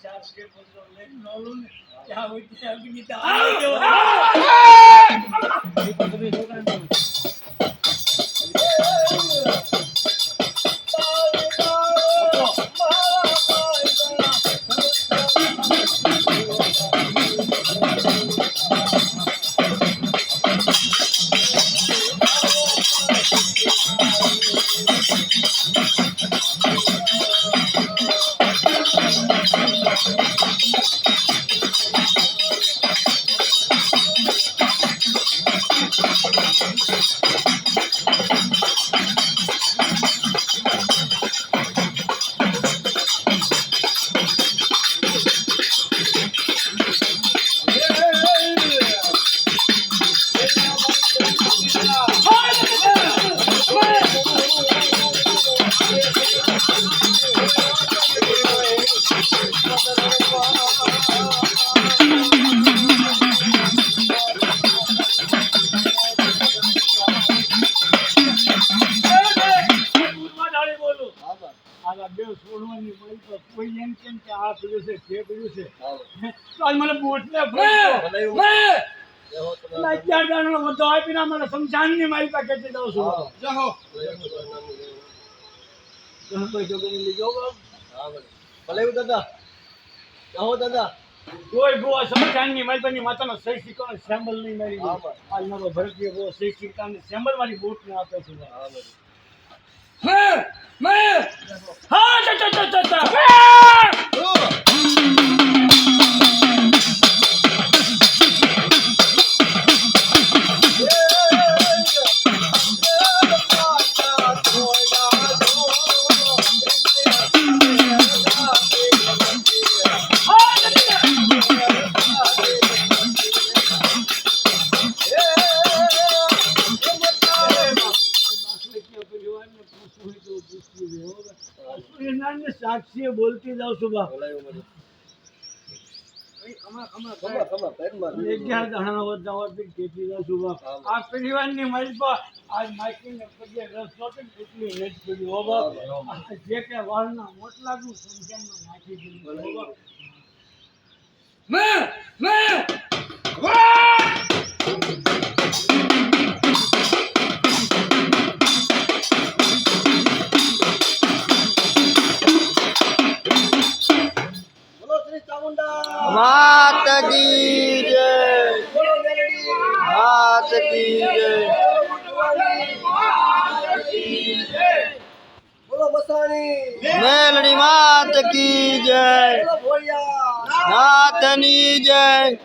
ચાર કે બોલો લઈને નોલું ને ત્યાં હોય ત્યાં ગીતા આવી ગયો તમે છોકરાને કોઈ એમ કેમ કે આ પીડ્યું છે જે પીડ્યું છે તો આજ મને બોટને અત્યાર દાડનો બધો આપીને મને સમજાવીને મારી પાસે કહેતી જાઉં છું જાઓ કોઈ છોકરી લીધો ભલે દાદા જાઓ દાદા કોઈ બહુ સમજાવીને મારી પાસે માતાનો સહી સિક્કાનો સેમ્બલ નહીં મારી આજ મારો ભરતીય બહુ સહી સિક્કાનો સેમ્બલ મારી બોટને આપે છે સાક્ષી બોલતી જાઉં છું બા આ પરિવારની મજબા આજ માઇકીને પગે રસ નહોતો એટલી નેટ પડી હો બાપ જે કે વાળના મોટલા નું સંખ્યામાં નાખી દીધું હો બાપ मात की जय मात की जय बोलो बसानी मेलड़ी मात की जय नाथनी जय